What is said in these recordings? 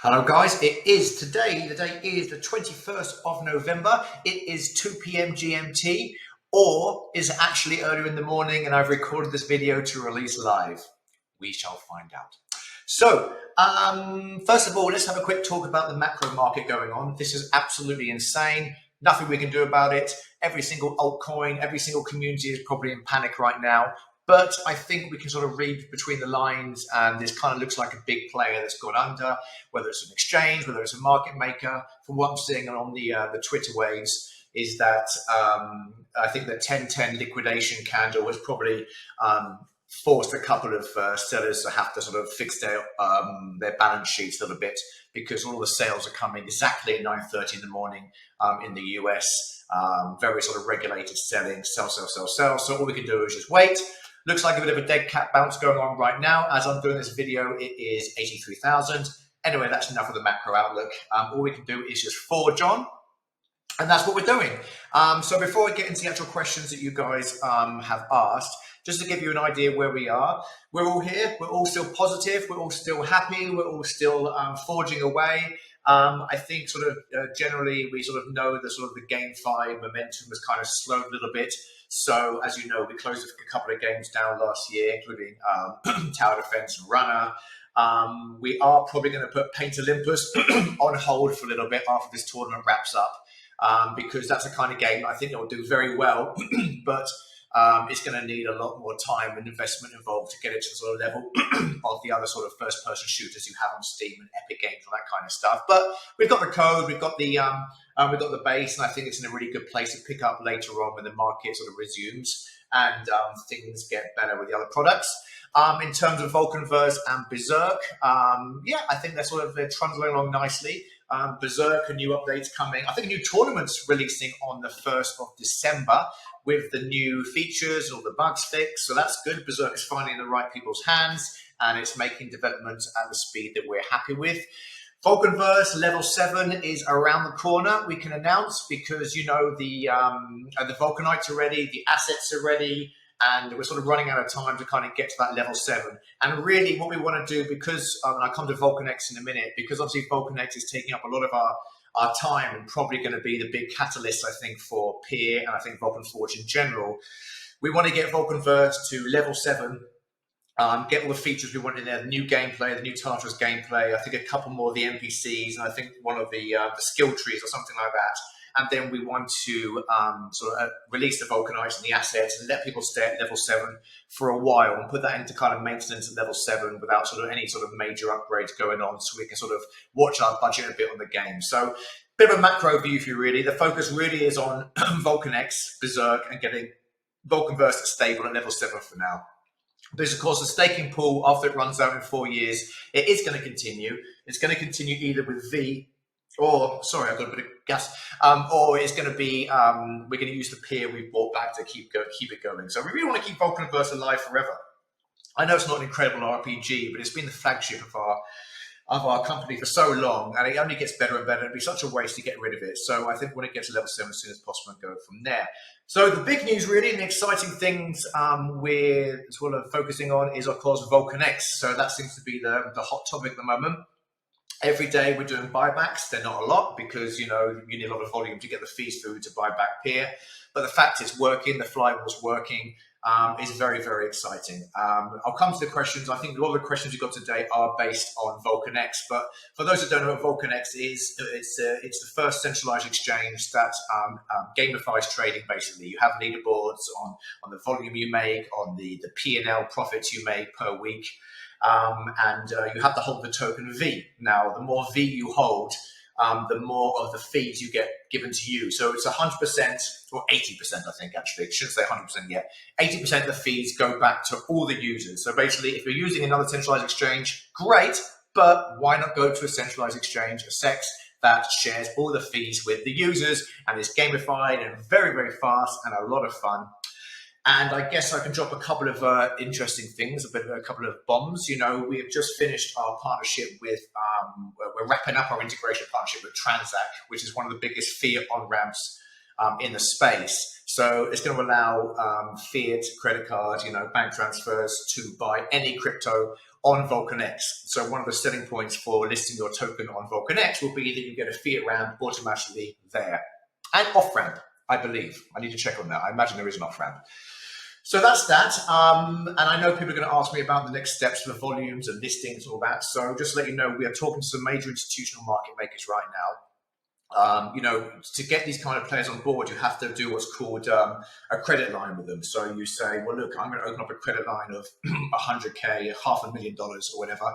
Hello guys, it is today, the date is the 21st of November, it is 2 p.m. GMT, or is it actually earlier in the morning and I've recorded this video to release live? We shall find out. So, first of all, let's have a quick talk about the macro market going on. This is absolutely insane. Nothing we can do about it. Every single altcoin, every single community is probably in panic right now. But I think we can sort of read between the lines, and this kind of looks like a big player that's gone under, whether it's an exchange, whether it's a market maker. From what I'm seeing on the Twitter waves, is that I think the 1010 liquidation candle was probably forced a couple of sellers to have to sort of fix their balance sheets a little bit, because all the sales are coming exactly at 9:30 in the morning in the US. Very sort of regulated selling, sell. So all we can do is just wait. Looks like a bit of a dead cat bounce going on right now. As I'm doing this video, it is 83,000. Anyway, that's enough of the macro outlook. All we can do is just forge on, and that's what we're doing. So before I get into the actual questions that you guys have asked, just to give you an idea where we are, we're all here, we're all still positive, we're all still happy, we're all still forging away. I think sort of generally we sort of know the sort of the GameFi momentum has kind of slowed a little bit. So as you know, we closed a couple of games down last year, including Tower Defense and Runner. We are probably going to put Paint Olympus on hold for a little bit after this tournament wraps up, because that's a kind of game I think it will do very well, but it's going to need a lot more time and investment involved to get it to the sort of level of the other sort of first-person shooters you have on Steam and Epic Games and that kind of stuff. But we've got the code, we've got the base, and I think it's in a really good place to pick up later on when the market sort of resumes and things get better with the other products. In terms of Vulcanverse and Berserk, yeah, I think they're trundling along nicely. Berserk, a new updates coming. I think a new tournament's releasing on the 1st of December with the new features and all the bugs fixed. So that's good. Berserk is finally in the right people's hands, and it's making development at the speed that we're happy with. Vulcanverse level 7 is around the corner, we can announce, because you know the Vulcanites are ready, the assets are ready, and we're sort of running out of time to kind of get to that level 7. And really what we want to do, because, and I'll come to VulcanX in a minute, because obviously VulcanX is taking up a lot of our time and probably going to be the big catalyst, I think, for Peer and I think Vulcan Forge in general. We want to get Vulcanverse to level 7, get all the features we want in there, the new gameplay, the new Tartarus gameplay, I think a couple more of the NPCs, and I think one of the skill trees or something like that. And then we want to sort of release the Vulcanites and the assets and let people stay at level 7 for a while and put that into kind of maintenance at level 7 without sort of any sort of major upgrades going on, so we can sort of watch our budget a bit on the game. So bit of a macro view for you really. The focus really is on VulcanX, Berserk, and getting Vulcanverse stable at level 7 for now. Because of course the staking pool, after it runs out in 4 years, it is going to continue. It's going to continue either with V, or, sorry, I've got a bit of gas, or it's going to be, we're going to use the Peer we bought back to keep it going. So we really want to keep Vulcanverse alive forever. I know it's not an incredible RPG, but it's been the flagship of our company for so long, and it only gets better and better. It'd be such a waste to get rid of it. So I think we want to get to level 7 as soon as possible and go from there. So the big news really, and the exciting things we're sort of focusing on is, of course, VulcanX. So that seems to be the hot topic at the moment. Every day we're doing buybacks. They're not a lot because, you know, you need a lot of volume to get the fees through to buy back Peer. But the fact it's working, the flywheel's working, is very, very exciting. I'll come to the questions. I think a lot of the questions you got today are based on VulcanX. But for those that don't know what VulcanX is, it's the first centralized exchange that gamifies trading, basically. You have leaderboards on the volume you make, on the P&L profits you make per week. And you have to hold the token V. Now, the more V you hold, the more of the fees you get given to you. So it's 100% or 80%, I think, actually. I shouldn't say 100% yet. 80% of the fees go back to all the users. So basically, if you're using another centralized exchange, great, but why not go to a centralized exchange, a SEX, that shares all the fees with the users, and it's gamified and very, very fast and a lot of fun. And I guess I can drop a couple of interesting things, a couple of bombs. You know, we have just finished our partnership with, we're wrapping up our integration partnership with Transact, which is one of the biggest fiat on-ramps in the space. So it's going to allow fiat, credit card, bank transfers to buy any crypto on VolcanX. So one of the selling points for listing your token on VolcanX will be that you get a fiat ramp automatically there. And off-ramp, I believe. I need to check on that. I imagine there is an off-ramp. So that's that. And I know people are going to ask me about the next steps for volumes and listings and all that. So just to let you know, we are talking to some major institutional market makers right now. To get these kind of players on board, you have to do what's called a credit line with them. So you say, well, look, I'm going to open up a credit line of 100K, $500,000 or whatever,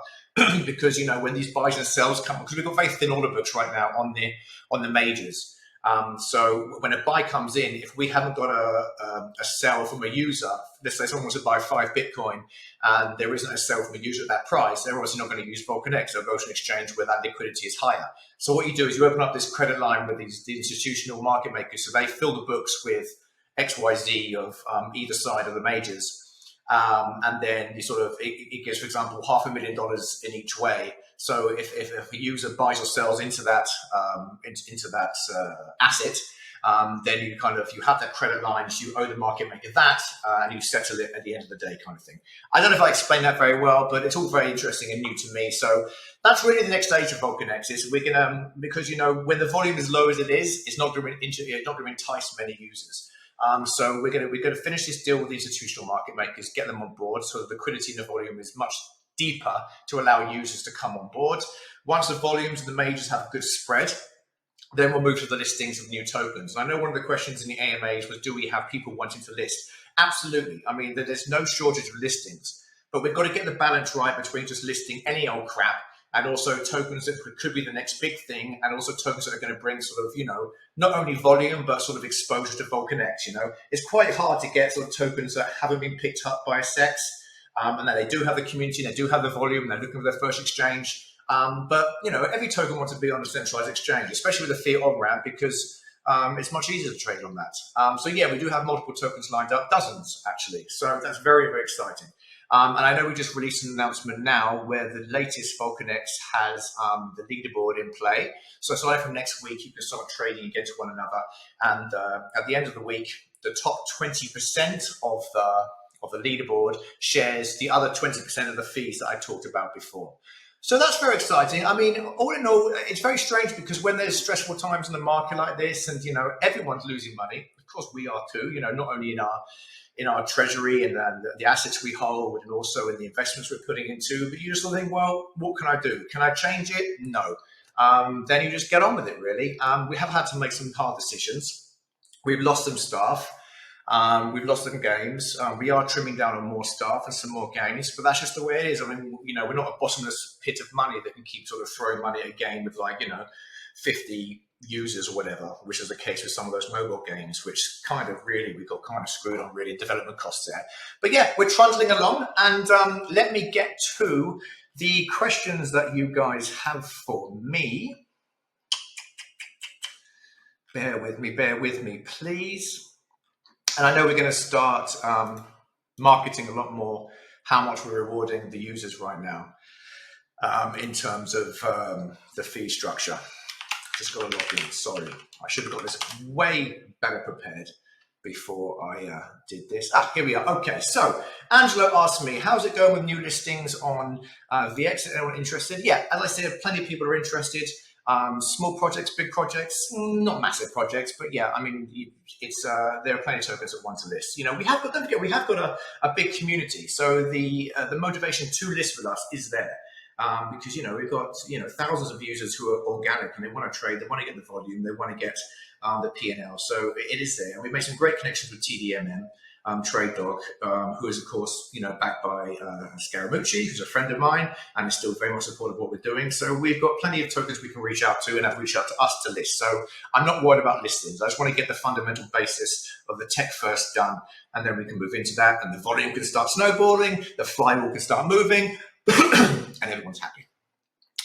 because, when these buys and sells come, because we've got very thin order books right now on the majors. So when a buy comes in, if we haven't got a sell from a user, let's say someone wants to buy 5 Bitcoin and there isn't a sell from a user at that price, they're obviously not going to use VolcanX. They'll go to an exchange where that liquidity is higher. So what you do is you open up this credit line with the institutional market makers. So they fill the books with XYZ of either side of the majors. And then it gives, for example, $500,000 in each way. So if a user buys or sells into that asset, then you have that credit line, so you owe the market maker that, and you settle it at the end of the day, kind of thing. I don't know if I explained that very well, but it's all very interesting and new to me. So that's really the next stage of VolcanX. Is we're gonna, because when the volume is low as it is, it's not going to entice many users. So we're going to finish this deal with the institutional market makers, get them on board, so the liquidity in the volume is much deeper to allow users to come on board. Once the volumes and the majors have a good spread, then we'll move to the listings of new tokens. And I know one of the questions in the AMAs was, do we have people wanting to list? Absolutely. I mean, there's no shortage of listings, but we've got to get the balance right between just listing any old crap and also tokens that could be the next big thing, and also tokens that are going to bring not only volume, but exposure to VolcanX. It's quite hard to get tokens that haven't been picked up by a SEX, and that they do have the community, and they do have the volume, and they're looking for their first exchange. But every token wants to be on a centralized exchange, especially with a fiat on-ramp, because it's much easier to trade on that. So yeah, we do have multiple tokens lined up, dozens actually. So that's very, very exciting. And I know we just released an announcement now where the latest VolcanX has the leaderboard in play. So starting from next week, you can start trading against one another. And at the end of the week, the top 20% of the leaderboard shares the other 20% of the fees that I talked about before. So that's very exciting. I mean, all in all, it's very strange because when there's stressful times in the market like this, and everyone's losing money. Of course, we are too. Not only in our treasury and the assets we hold, and also in the investments we're putting into. But you just think, well, what can I do? Can I change it? No. Then you just get on with it, really. We have had to make some hard decisions. We've lost some staff. We've lost some games. We are trimming down on more staff and some more games, but that's just the way it is. I mean, we're not a bottomless pit of money that can keep throwing money at a game with 50 users or whatever, which is the case with some of those mobile games, which we got kind of screwed on really development costs there. But yeah, we're trundling along, and let me get to the questions that you guys have for me. Bear with me, please. And I know we're going to start marketing a lot more how much we're rewarding the users right now in terms of the fee structure. Just got to log in. Sorry, I should have got this way better prepared before I did this. Here we are. Okay, so Angelo asked me, how's it going with new listings on VX? Anyone interested? Yeah, as I said, plenty of people are interested. Small projects, big projects, not massive projects, but yeah, I mean, there are plenty of tokens that want to list. We have got, don't forget, we have got a big community. So the motivation to list with us is there. Because we've got thousands of users who are organic and they want to trade, they want to get the volume, they want to get the P&L. So it is there, and we've made some great connections with TDMM, Trade Dog, who is of course backed by Scaramucci, who's a friend of mine and is still very much supportive of what we're doing. So we've got plenty of tokens we can reach out to and have reached out to us to list. So I'm not worried about listings. I just want to get the fundamental basis of the tech first done, and then we can move into that, and the volume can start snowballing, the flywheel can start moving. And everyone's happy.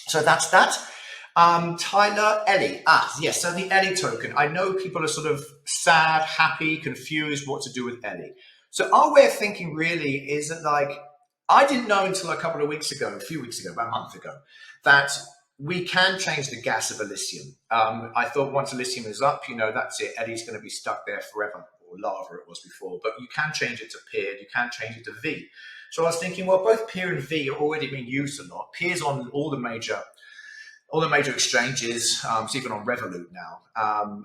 So that's that. Tyler, Ellie. Yes, so the Ellie token. I know people are sort of sad, happy, confused what to do with Ellie. So our way of thinking really is that, I didn't know until a few weeks ago, about a month ago, that we can change the gas of Elysium. I thought once Elysium is up, that's it. Ellie's going to be stuck there forever, lava it was before, but you can change it to peer, you can change it to V. So I was thinking, well, both peer and V are already being used a lot. Peer's on all the major exchanges, it's even on Revolut now.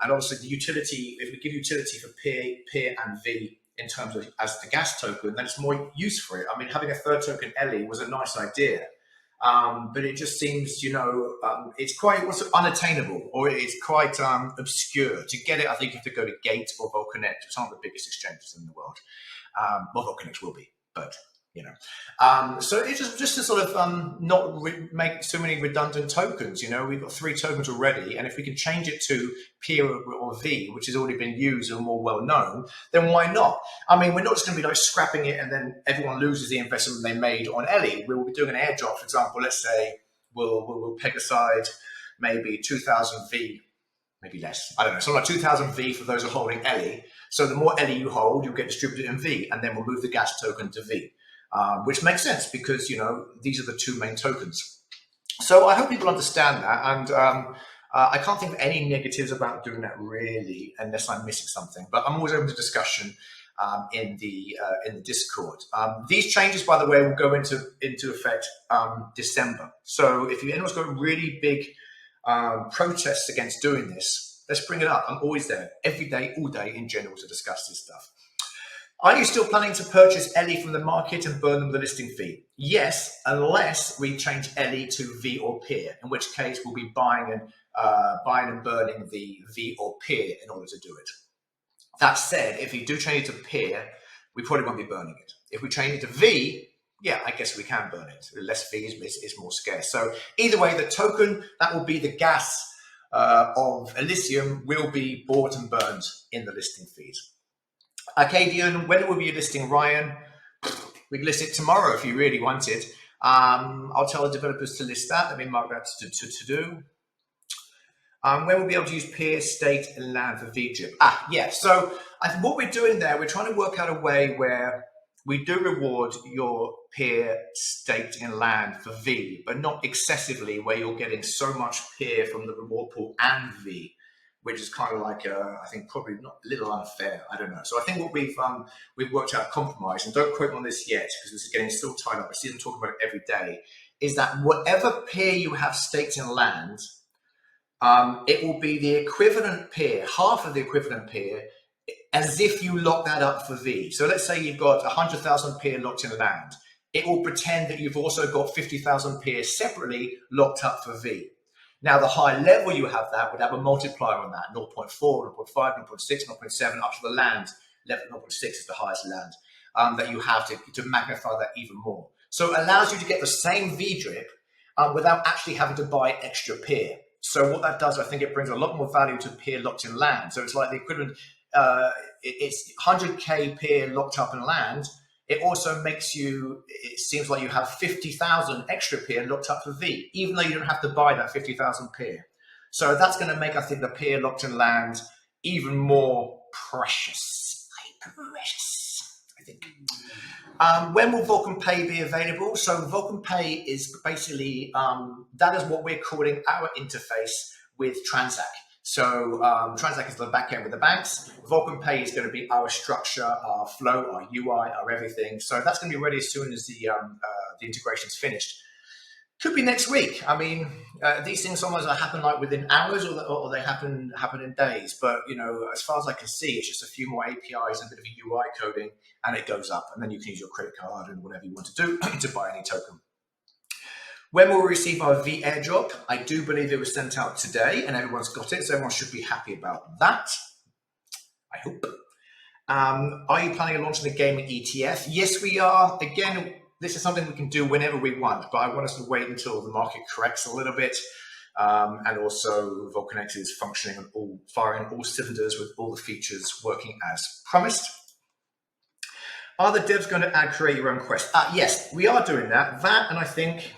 And obviously the utility, if we give utility for peer and V in terms of as the gas token, then it's more use for it. I mean, having a third token, Ellie, was a nice idea. But it just seems, it's quite unattainable, or it's quite obscure. To get it, I think you have to go to Gate or Volcanex, which aren't the biggest exchanges in the world. Well, Volcanex will be, but so it's just to sort of not make so many redundant tokens. We've got 3 tokens already, and if we can change it to peer or V, which has already been used and more well known, then why not? I mean, we're not just going to be like scrapping it and then everyone loses the investment they made on Ellie. We will be doing an airdrop, for example. Let's say we'll peg aside maybe 2,000 V, maybe less. I don't know, something like 2,000 V for those who are holding Ellie. So the more Ellie you hold, you'll get distributed in V, and then we'll move the gas token to V. Which makes sense because, these are the 2 main tokens. So I hope people understand that. And I can't think of any negatives about doing that really, unless I'm missing something. But I'm always open to discussion in the Discord. These changes, by the way, will go into effect December. So if anyone's got really big protests against doing this, let's bring it up. I'm always there, every day, all day in general, to discuss this stuff. Are you still planning to purchase Ellie from the market and burn them the listing fee? Yes, unless we change Ellie to V or peer, in which case we'll be buying and burning the V or peer in order to do it. That said, if we do change it to peer, we probably won't be burning it. If we change it to V, yeah, I guess we can burn it. Less fees, it's more scarce. So either way, the token that will be the gas of Elysium will be bought and burned in the listing fees. Arcadian, when will be listing Ryan? We can list it tomorrow if you really want it. I'll tell the developers to list that. Let me mark that to do. When we'll be able to use peer, state, and land for VGIP. Yeah. So what we're doing there, we're trying to work out a way where we do reward your peer, state, and land for V, but not excessively, where you're getting so much peer from the reward pool and V, which is kind of like, I think probably not a little unfair. I don't know. So I think what we've worked out a compromise, and don't quote me on this yet, because this is getting still tied up. I see them talking about it every day, is that whatever peer you have staked in land, it will be the equivalent peer, half of the equivalent peer, as if you lock that up for V. So let's say you've got 100,000 peer locked in land. It will pretend that you've also got 50,000 peer separately locked up for V. Now, the high level you have that would have a multiplier on that, 0.4, 0.5, 0.6, 0.7, up to the land level. 0.6 is the highest land that you have to magnify that even more. So it allows you to get the same V-drip without actually having to buy extra peer. So what that does, I think it brings a lot more value to peer locked in land. So it's like the equivalent, it's 100K peer locked up in land. It also makes it seems like you have 50,000 extra peer locked up for V, even though you don't have to buy that 50,000 peer. So that's going to make, I think, the peer locked in land even more precious. I think. When will Vulcan Pay be available? So Vulcan Pay is basically, that is what we're calling our interface with Transact. So Transact is the back end with the banks. Vulcan Pay is going to be our structure, our flow, our UI, our everything. So that's going to be ready as soon as the integration is finished. Could be next week. I mean, these things sometimes happen like within hours, or they happen in days. But as far as I can see, it's just a few more APIs and a bit of a UI coding, and it goes up. And then you can use your credit card and whatever you want to do to buy any token. When will we receive our V airdrop? I do believe it was sent out today, and everyone's got it, so everyone should be happy about that. I hope. Are you planning on launching the gaming ETF? Yes, we are. Again, this is something we can do whenever we want, but I want us to wait until the market corrects a little bit, and also Vulcanex is functioning and firing all cylinders with all the features working as promised. Are the devs going to add create your own quest? Yes, we are doing that. And I think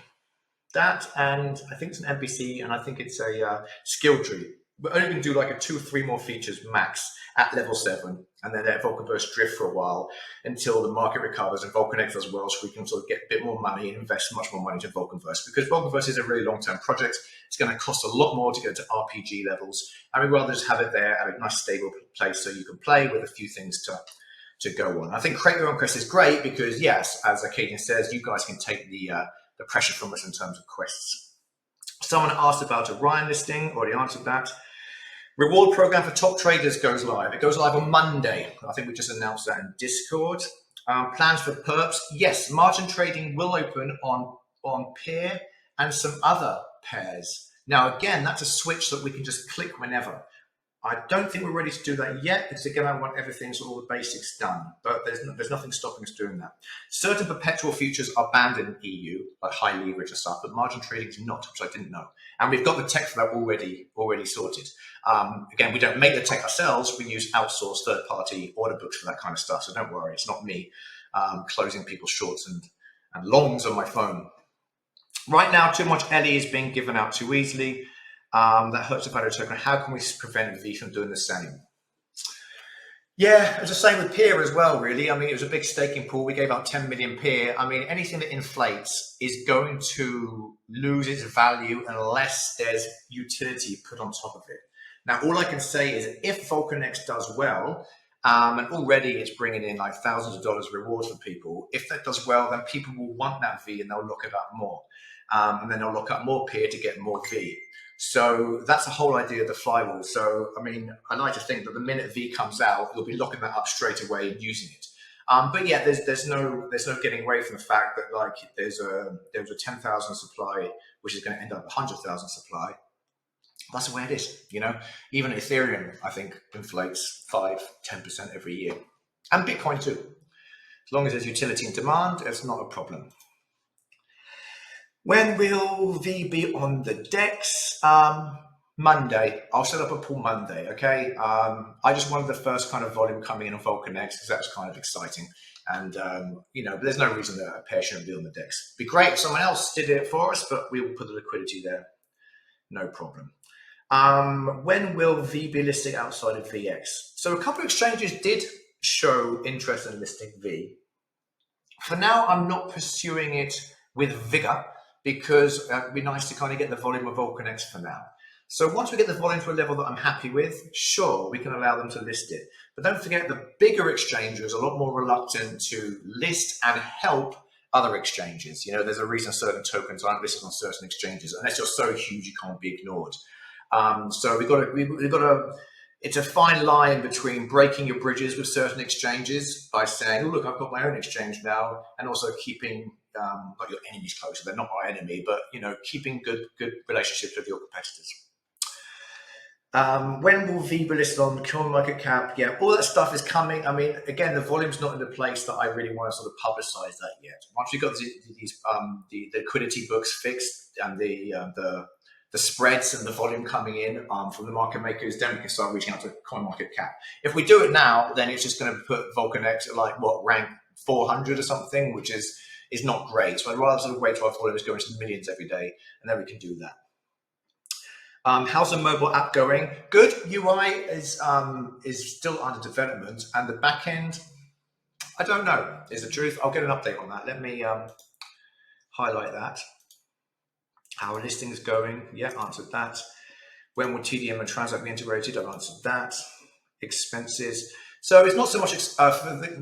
it's an NPC, and I think it's a skill tree. we're only going to do like a 2 or 3 more features max at level 7, and then let Vulcanverse drift for a while until the market recovers and Vulcanex does well, so we can sort of get a bit more money and invest much more money into Vulcanverse, because Vulcanverse is a really long-term project. It's going to cost a lot more to go to RPG levels, and we'd rather just have it there at a nice stable place so you can play with a few things to go on. I think Create Your Own Quest is great because, yes, as Acadian says, you guys can take the pressure from us in terms of quests. Someone asked about Orion listing, already answered that. Reward program for top traders goes live. It goes live on Monday. I think we just announced that in Discord. Plans for perps. Yes, margin trading will open on peer and some other pairs. Now, again, that's a switch that we can just click whenever. I don't think we're ready to do that yet because, again, I want everything, so all the basics done. But there's nothing stopping us doing that. Certain perpetual futures are banned in EU, like high leverage and stuff, but margin trading is not, which I didn't know. And we've got the tech for that already sorted. Again, we don't make the tech ourselves. We use outsourced third-party order books for that kind of stuff. So don't worry, it's not me closing people's shorts and longs on my phone. Right now, too much LE is being given out too easily. That hurts the value of token. How can we prevent V from doing the same? Yeah, it's the same with peer as well, really. I mean, it was a big staking pool. We gave out 10 million peer. I mean, anything that inflates is going to lose its value unless there's utility put on top of it. Now, all I can say is if Vulcanex does well, and already it's bringing in like thousands of dollars reward for people, if that does well, then people will want that V and they'll look it up more. And then they'll look up more peer to get more V. So that's the whole idea of the flywheel. So, I mean, I like to think that the minute V comes out, you'll be locking that up straight away and using it. But yeah, there's no getting away from the fact that like there's a 10,000 supply, which is going to end up 100,000 supply. That's the way it is, you know. Even Ethereum, I think, inflates 5-10% every year, and Bitcoin too. As long as there's utility and demand, it's not a problem. When will V be on the DEX? Monday. I'll set up a pool Monday, okay? I just wanted the first kind of volume coming in on Vulcanex because that was kind of exciting. And, you know, there's no reason that a pair shouldn't be on the DEX. It'd be great if someone else did it for us, but we will put the liquidity there. No problem. When will V be listing outside of VX? So a couple of exchanges did show interest in listing V. For now, I'm not pursuing it with vigor, because it'd be nice to kind of get the volume of Vulcanex for now. So once we get the volume to a level that I'm happy with, sure, we can allow them to list it. But don't forget the bigger exchanges are a lot more reluctant to list and help other exchanges. You know, there's a reason certain tokens aren't listed on certain exchanges, unless you're so huge you can't be ignored. So we've got to, it's a fine line between breaking your bridges with certain exchanges by saying, oh, look, I've got my own exchange now, and also keeping not your enemies closer. They're not our enemy, but, you know, keeping good relationships with your competitors. When will V be listed on CoinMarketCap? Yeah, all that stuff is coming. I mean, again, the volume's not in the place that I really want to sort of publicize that yet. Once we've got the liquidity books fixed and the spreads and the volume coming in from the market makers, then we can start reaching out to CoinMarketCap. If we do it now, then it's just going to put Vulcanex at like, what, rank 400 or something, which is not great. So I'd rather sort of wait till our volume is going to the millions every day, and then we can do that. How's the mobile app going? Good. UI is still under development, and the back end, I don't know, is the truth. I'll get an update on that. Let me highlight that. How our listing is going. Yeah, answered that. When will TDM and Transact be integrated? I've answered that. Expenses. So it's not so much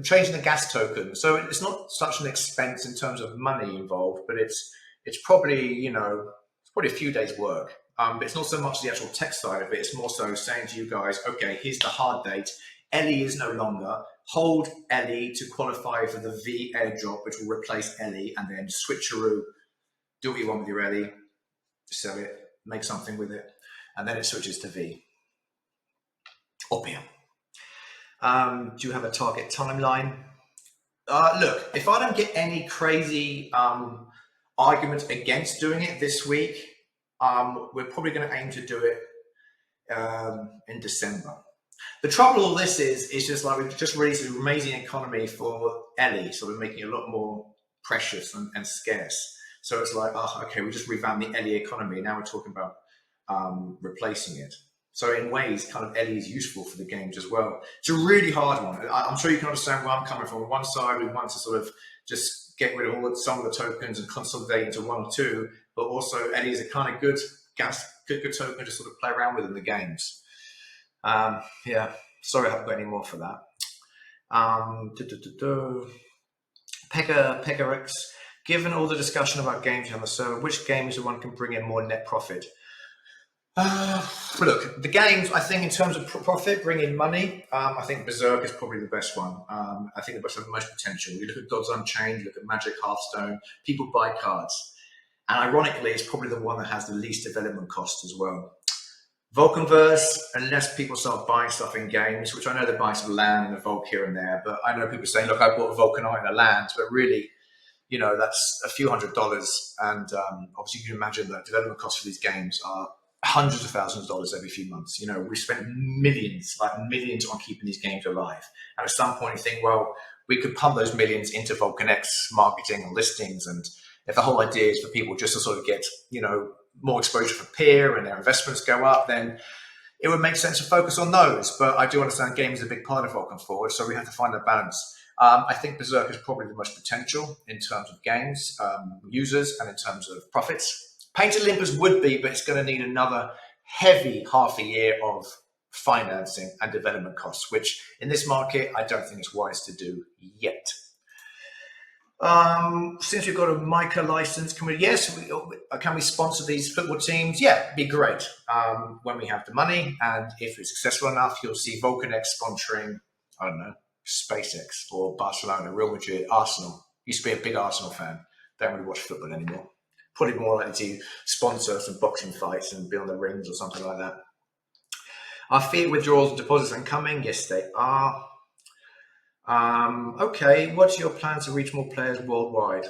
changing the gas token. So it's not such an expense in terms of money involved, but it's probably, you know, it's probably a few days work. But it's not so much the actual tech side of it. It's more so saying to you guys, okay, here's the hard date. LE is no longer. Hold LE to qualify for the V airdrop, which will replace LE, and then switcheroo. Do what you want with your LE. Sell it. Make something with it. And then it switches to V. Opium. Do you have a target timeline? Look, if I don't get any crazy arguments against doing it this week, we're probably going to aim to do it in December. The trouble with all this is just like we've just released an amazing economy for LE, so we're making it a lot more precious and scarce. So it's like, oh, okay, we just revamped the LE economy. Now we're talking about replacing it. So in ways, kind of Ellie is useful for the games as well. It's a really hard one. I'm sure you can understand where I'm coming from. On one side, we want to sort of just get rid of some of the tokens and consolidate into one or two, but also Ellie is a kind of good token to sort of play around with in the games. Yeah, sorry I haven't got any more for that. Pegarex, given all the discussion about games on the server, which game is the one can bring in more net profit? Look, the games, I think in terms of profit, bring in money, I think Berserk is probably the best one. I think the best have the most potential. You look at Gods Unchained, you look at Magic Hearthstone, people buy cards. And ironically, it's probably the one that has the least development cost as well. Vulcanverse, unless people start buying stuff in games, which I know they're buying some land and a Volk here and there, but I know people saying, look, I bought a Vulcanite and a land, but really, you know, that's a few $100s. And obviously you can imagine that development costs for these games are hundreds of thousands of dollars every few months. You know, we spent millions on keeping these games alive. And at some point you think, well, we could pump those millions into Vulcan X marketing and listings. And if the whole idea is for people just to sort of get, you know, more exposure for peer and their investments go up, then it would make sense to focus on those. But I do understand gaming is a big part of Vulcan Forward, so we have to find a balance. I think Berserk is probably the most potential in terms of games, users, and in terms of profits. Painted Olympus would be, but it's going to need another heavy half a year of financing and development costs, which in this market, I don't think it's wise to do yet. Since we've got a Mica license, can we sponsor these football teams? Yeah, it'd be great when we have the money, and if it's successful enough, you'll see Vulcan X sponsoring, I don't know, SpaceX or Barcelona, Real Madrid, Arsenal. Used to be a big Arsenal fan. Don't really watch football anymore. Probably more likely to sponsor some boxing fights and be on the rings or something like that. Are fiat withdrawals and deposits incoming? Yes, they are. Okay, what's your plan to reach more players worldwide?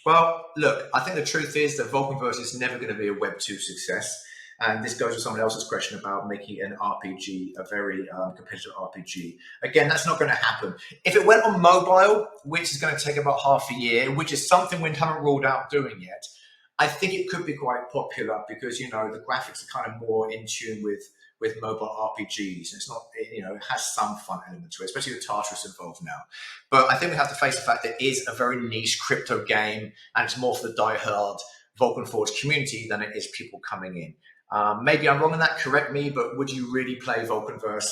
Well, look, I think the truth is that Vulcanverse is never going to be a Web 2 success. And this goes with someone else's question about making an RPG a very competitive RPG. Again, that's not going to happen. If it went on mobile, which is going to take about half a year, which is something we haven't ruled out doing yet, I think it could be quite popular because, you know, the graphics are kind of more in tune with mobile RPGs. It's not, you know, it has some fun element to it, especially with Tartarus involved now. But I think we have to face the fact that it is a very niche crypto game and it's more for the diehard Vulcan Forge community than it is people coming in. Maybe I'm wrong on that, correct me, but would you really play Vulcanverse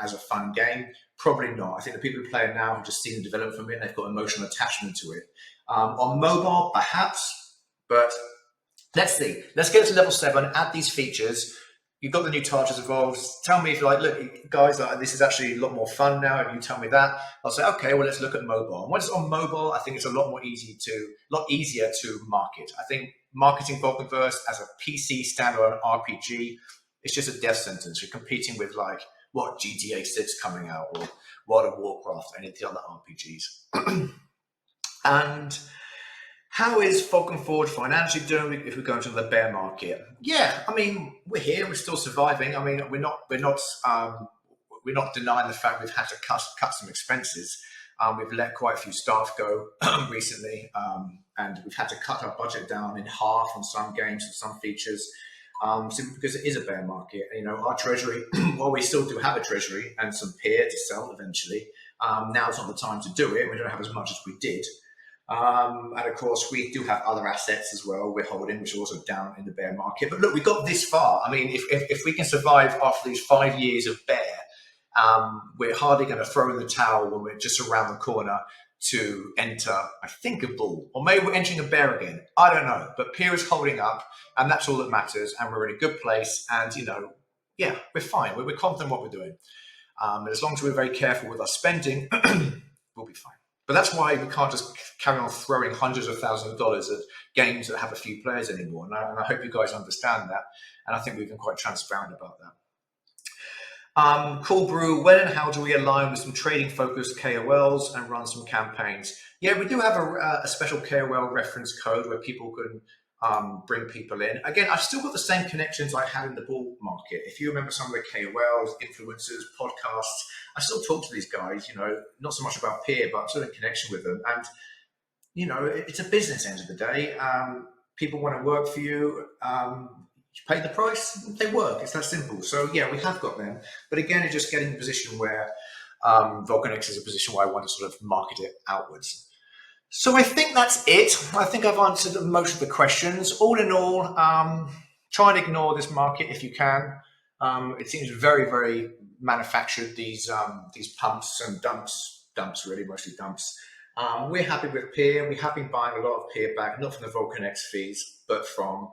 as a fun game? Probably not. I think the people who play it now have just seen the development from it and they've got emotional attachment to it. On mobile, perhaps, but let's see. Let's get to level 7, add these features. You've got the new Tartarus involved. Tell me if you're like, look, guys, this is actually a lot more fun now. If you tell me that, I'll say, okay, well, let's look at mobile. And when it's on mobile, I think it's a lot easier to market. I think marketing Vulcanverse as a PC standalone RPG, it's just a death sentence. You're competing with like what GTA 6 coming out or World of Warcraft, any of the other RPGs. And how is Vulcan Forge financially doing if we go into the bear market? Yeah, I mean, we're here, we're still surviving. I mean, we're not denying the fact we've had to cut some expenses. We've let quite a few staff go recently, and we've had to cut our budget down in half on some games and some features, simply because it is a bear market. You know, our treasury, while we still do have a treasury and some peer to sell eventually, now's not the time to do it. We don't have as much as we did. And of course, we do have other assets as well we're holding, which are also down in the bear market. But look, we got this far. I mean, if we can survive after these 5 years of bear, we're hardly going to throw in the towel when we're just around the corner to enter, I think, a bull. Or maybe we're entering a bear again. I don't know. But peer is holding up, and that's all that matters. And we're in a good place. And, you know, yeah, we're fine. We're confident in what we're doing. And as long as we're very careful with our spending, we'll be fine. But that's why we can't just carry on throwing hundreds of thousands of dollars at games that have a few players anymore. And I hope you guys understand that. And I think we've been quite transparent about that. Cool Brew, when and how do we align with some trading-focused KOLs and run some campaigns? Yeah, we do have a special KOL reference code where people can bring people in. Again, I've still got the same connections I had in the bull market. If you remember some of the KOLs, influencers, podcasts, I still talk to these guys, you know, not so much about peer, but I'm still in connection with them. And, you know, it's a business end of the day. People want to work for you. You pay the price, they work. It's that simple. So yeah, we have got them. But again, it's just getting in a position where Volcanex is a position where I want to sort of market it outwards. So I think that's it. I think I've answered most of the questions. All in all, try and ignore this market if you can. It seems very, very manufactured, these pumps and dumps really, mostly dumps. We're happy with peer. We have been buying a lot of peer back, not from the Volcanex fees, but from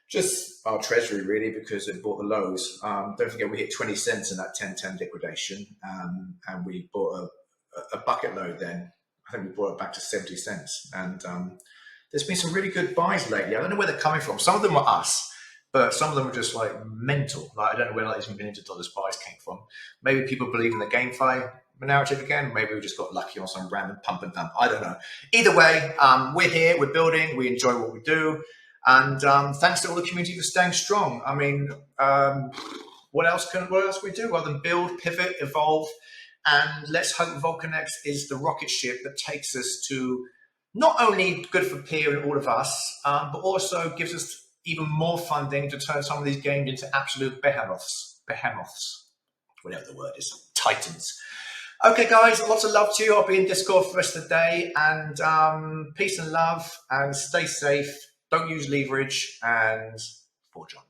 just our treasury really, because it bought the lows. Don't forget we hit 20 cents in that 10-10 liquidation, and we bought a bucket load then. I think we brought it back to 70 cents. And there's been some really good buys lately. I don't know where they're coming from. Some of them were us, but some of them were just like mental. Like, I don't know where like these $1 million buys came from. Maybe people believe in the GameFi narrative again. Maybe we just got lucky on some random pump and dump. I don't know. Either way, we're here, we're building, we enjoy what we do. And thanks to all the community for staying strong. I mean, what else can we do other than build, pivot, evolve? And let's hope Volcanex is the rocket ship that takes us to not only good for peer and all of us, but also gives us even more funding to turn some of these games into absolute behemoths, whatever the word is, titans. Okay, guys, lots of love to you. I'll be in Discord for the rest of the day. And peace and love, and stay safe. Don't use leverage, and forge on.